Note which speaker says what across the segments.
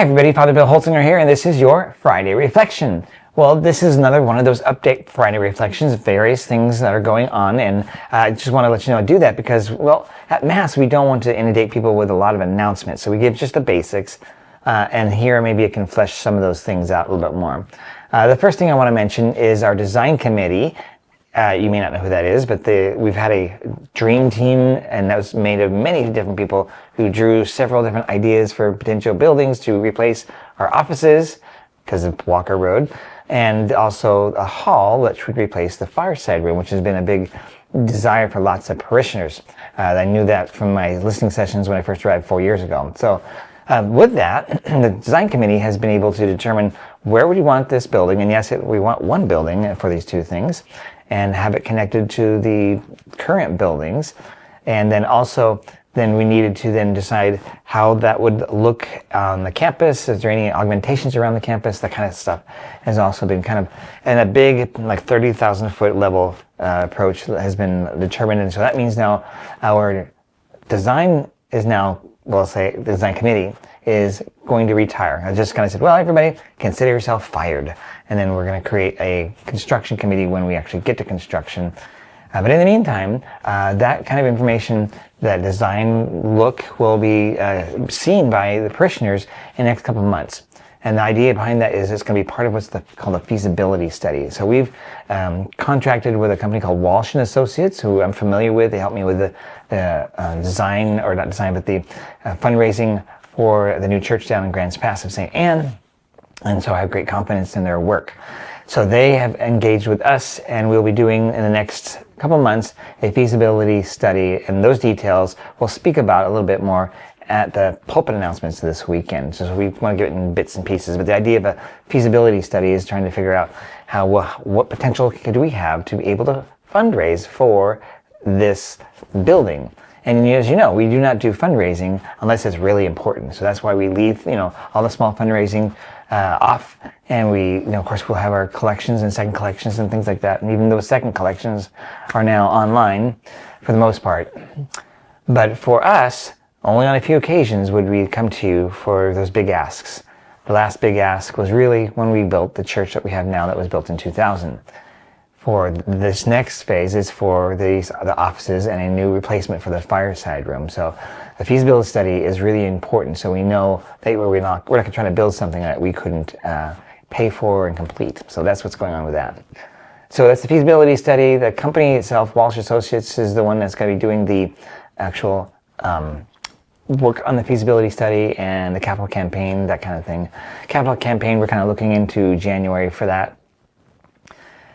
Speaker 1: Hi everybody, Father Bill Holzinger here, and this is your Friday Reflection. Well, this is another one of those update Friday reflections of various things that are going on, and I just want to let you know I do that because, well, at Mass we don't want to inundate people with a lot of announcements, so we give just the basics, and here maybe it can flesh some of those things out a little bit more. The first thing I want to mention is our design committee. You may not know who that is, but we've had a dream team, and that was made of many different people who drew several different ideas for potential buildings to replace our offices because of Walker Road, and also a hall which would replace the fireside room, which has been a big desire for lots of parishioners. I knew that from my listening sessions when I first arrived 4 years ago. So with that, the design committee has been able to determine where we want this building, and yes, we want one building for these two things, and have it connected to the current buildings. And then also, then we needed to then decide how that would look on the campus. Is there any augmentations around the campus? That kind of stuff has also been kind of, and a big, like 30,000 foot level approach has been determined. And so that means now our design is now, well, say the design committee is going to retire. I just kind of said, well, everybody consider yourself fired. And then we're going to create a construction committee when we actually get to construction. But in the meantime, that kind of information, that design look, will be seen by the parishioners in the next couple of months. And the idea behind that is it's going to be part of what's called a feasibility study. So we've contracted with a company called Walsh & Associates, who I'm familiar with. They helped me with the design, or not design, but the fundraising for the new church down in Grants Pass of St. Anne. And so I have great confidence in their work. So they have engaged with us, and we'll be doing in the next couple of months a feasibility study, and those details we'll speak about a little bit more at the pulpit announcements this weekend. So we want to give it in bits and pieces, but the idea of a feasibility study is trying to figure out what potential do we have to be able to fundraise for this building. And as you know, we do not do fundraising unless it's really important. So that's why we leave, all the small fundraising off, and we, of course, we'll have our collections and second collections and things like that. And even those second collections are now online for the most part. But for us, only on a few occasions would we come to you for those big asks. The last big ask was really when we built the church that we have now, that was built in 2000. For this next phase is for the offices and a new replacement for the fireside room. So the feasibility study is really important, so we know that we're not trying to build something that we couldn't pay for and complete. So that's what's going on with that. So that's the feasibility study. The company itself, Walsh Associates, is the one that's going to be doing the actual work on the feasibility study and the capital campaign, that kind of thing. Capital campaign, we're kind of looking into January for that.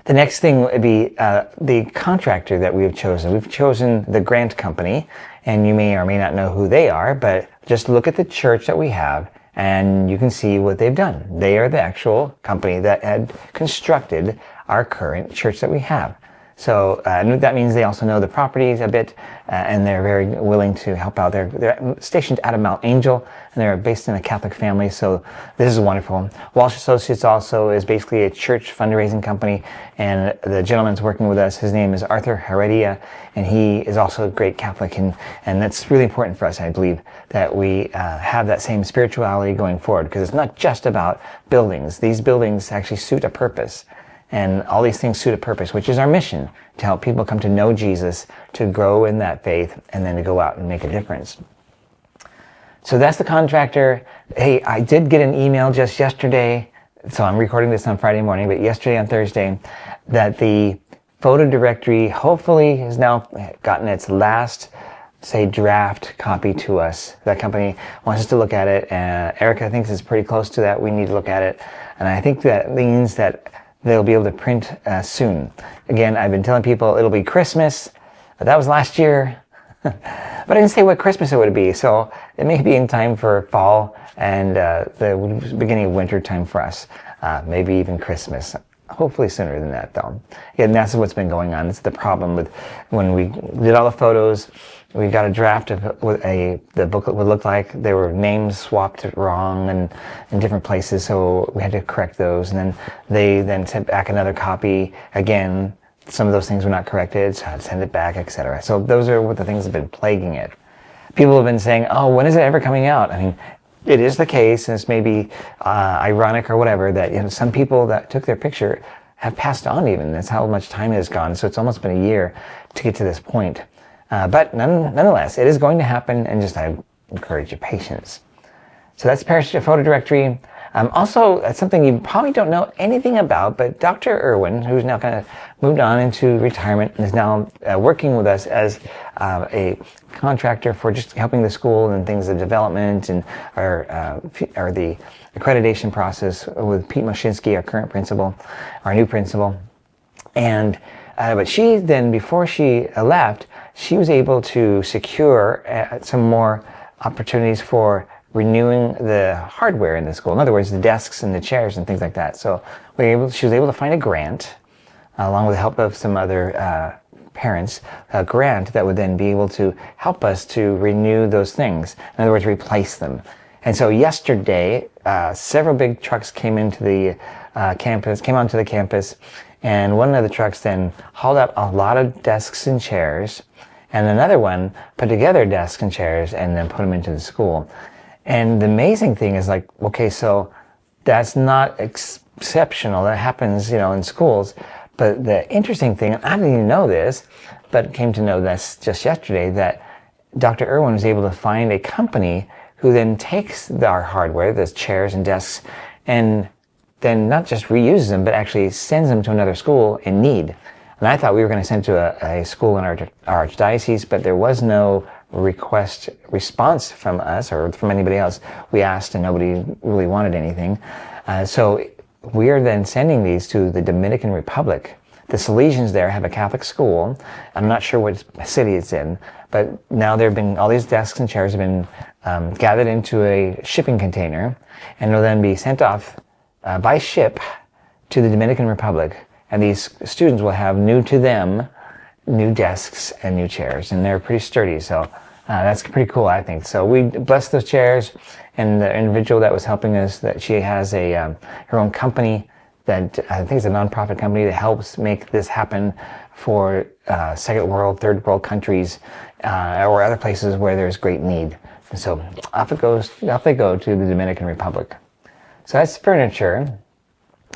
Speaker 1: The next thing would be the contractor that we have chosen. We've chosen the Grant Company, and you may or may not know who they are, but just look at the church that we have and you can see what they've done. They are the actual company that had constructed our current church that we have. So that means they also know the properties a bit, and they're very willing to help out. They're stationed out of Mount Angel, and they're based in a Catholic family, so this is wonderful. Walsh Associates also is basically a church fundraising company, and the gentleman's working with us, his name is Arthur Heredia, and he is also a great Catholic, and that's really important for us, I believe, that we have that same spirituality going forward, because it's not just about buildings. These buildings actually suit a purpose. And all these things suit a purpose, which is our mission, to help people come to know Jesus, to grow in that faith, and then to go out and make a difference. So that's the contractor. Hey, I did get an email just yesterday, so I'm recording this on Friday morning, but yesterday on Thursday, that the photo directory hopefully has now gotten its last, say, draft copy to us. That company wants us to look at it, and Erica thinks it's pretty close to that. We need to look at it, and I think that means that they'll be able to print soon. Again, I've been telling people it'll be Christmas, but that was last year. But I didn't say what Christmas it would be, so it may be in time for fall and the beginning of winter time for us. Maybe even Christmas. Hopefully sooner than that, though. Again, that's what's been going on. It's the problem with when we did all the photos. We got a draft of what the booklet would look like. There were names swapped wrong and in different places, so we had to correct those. And then they sent back another copy. Again, some of those things were not corrected, so I had to send it back, etc. So those are what the things that have been plaguing it. People have been saying, "Oh, when is it ever coming out?" I mean, it is the case, and it's maybe ironic or whatever, that some people that took their picture have passed on even. That's how much time has gone. So it's almost been a year to get to this point. But nonetheless, it is going to happen, and just I encourage your patience. So that's Parish Photo Directory. Also, that's something you probably don't know anything about, but Dr. Irwin, who's now kind of moved on into retirement and is now working with us as a contractor for just helping the school and things of development and or the accreditation process with Pete Moshinsky, our current principal, our new principal. And but she then, before she left, she was able to secure some more opportunities for renewing the hardware in the school. In other words, the desks and the chairs and things like that. So she was able to find a grant, along with the help of some other parents, a grant that would then be able to help us to renew those things. In other words, replace them. And so yesterday, several big trucks came onto the campus, and one of the trucks then hauled up a lot of desks and chairs, and another one put together desks and chairs and then put them into the school. And the amazing thing is, like, okay, so that's not exceptional. That happens, in schools. But the interesting thing, and I didn't even know this, but came to know this just yesterday, that Dr. Irwin was able to find a company who then takes our hardware, the chairs and desks, and then not just reuses them, but actually sends them to another school in need. And I thought we were going to send to a school in our archdiocese, but there was no response from us or from anybody else. We asked and nobody really wanted anything. So we are then sending these to the Dominican Republic. The Salesians there have a Catholic school. I'm not sure what city it's in, but now all these desks and chairs have been gathered into a shipping container, and will then be sent off by ship to the Dominican Republic. And these students will have new to them new desks and new chairs, and they're pretty sturdy. So that's pretty cool, I think. So we bless those chairs, and the individual that was helping us, that she has her own company that I think is a nonprofit company that helps make this happen for second world, third world countries, or other places where there's great need. And so off they go to the Dominican Republic. So that's furniture.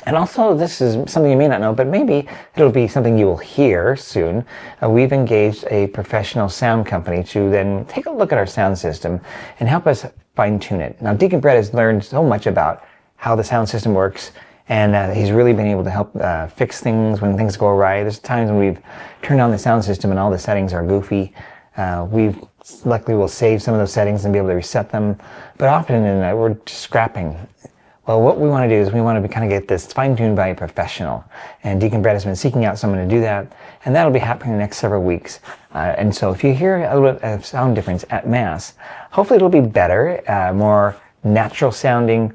Speaker 1: And also, this is something you may not know, but maybe it'll be something you will hear soon. We've engaged a professional sound company to then take a look at our sound system and help us fine-tune it. Now, Deacon Brett has learned so much about how the sound system works, and he's really been able to help fix things when things go awry. There's times when we've turned on the sound system and all the settings are goofy. Luckily will save some of those settings and be able to reset them, but often we're just scrapping. Well, what we want to do is we want to kind of get this fine-tuned by a professional. And Deacon Brett has been seeking out someone to do that. And that'll be happening in the next several weeks. And so if you hear a little bit of sound difference at Mass, hopefully it'll be better, more natural sounding,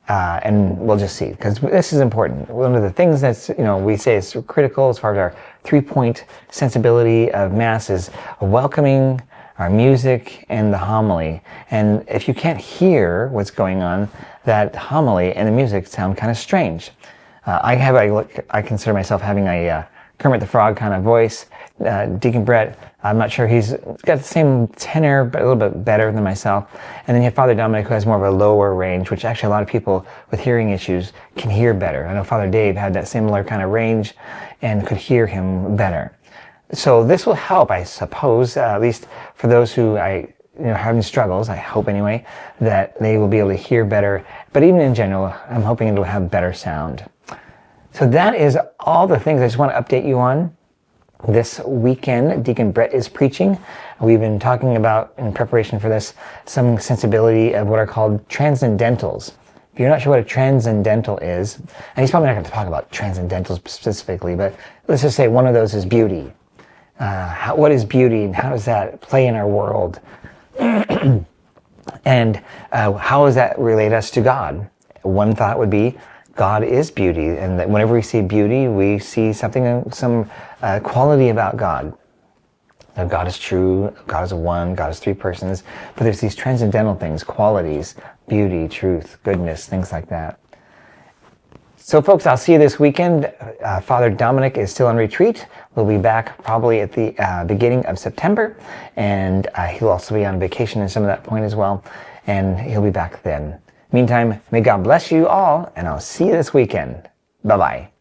Speaker 1: and we'll just see. Because this is important. One of the things that's, we say is critical as far as our 3-point sensibility of Mass is welcoming, our music, and the homily. And if you can't hear what's going on, that homily and the music sound kind of strange. I consider myself having a Kermit the Frog kind of voice. Deacon Brett, I'm not sure, he's got the same tenor, but a little bit better than myself. And then you have Father Dominic, who has more of a lower range, which actually a lot of people with hearing issues can hear better. I know Father Dave had that similar kind of range and could hear him better. So this will help, I suppose, at least for those who having struggles, I hope anyway, that they will be able to hear better. But even in general, I'm hoping it will have better sound. So that is all the things I just want to update you on. This weekend, Deacon Brett is preaching. We've been talking about, in preparation for this, some sensibility of what are called transcendentals. If you're not sure what a transcendental is, and he's probably not going to talk about transcendentals specifically, but let's just say one of those is beauty. What is beauty, and how does that play in our world? And how does that relate us to God? One thought would be God is beauty, and that whenever we see beauty, we see something, some quality about God. That God is true, God is one, God is three persons, but there's these transcendental things, qualities, beauty, truth, goodness, things like that. So folks, I'll see you this weekend. Father Dominic is still on retreat. We'll be back probably at the beginning of September, and he'll also be on vacation at some of that point as well. and he'll be back then. Meantime, may God bless you all, and I'll see you this weekend. Bye-bye.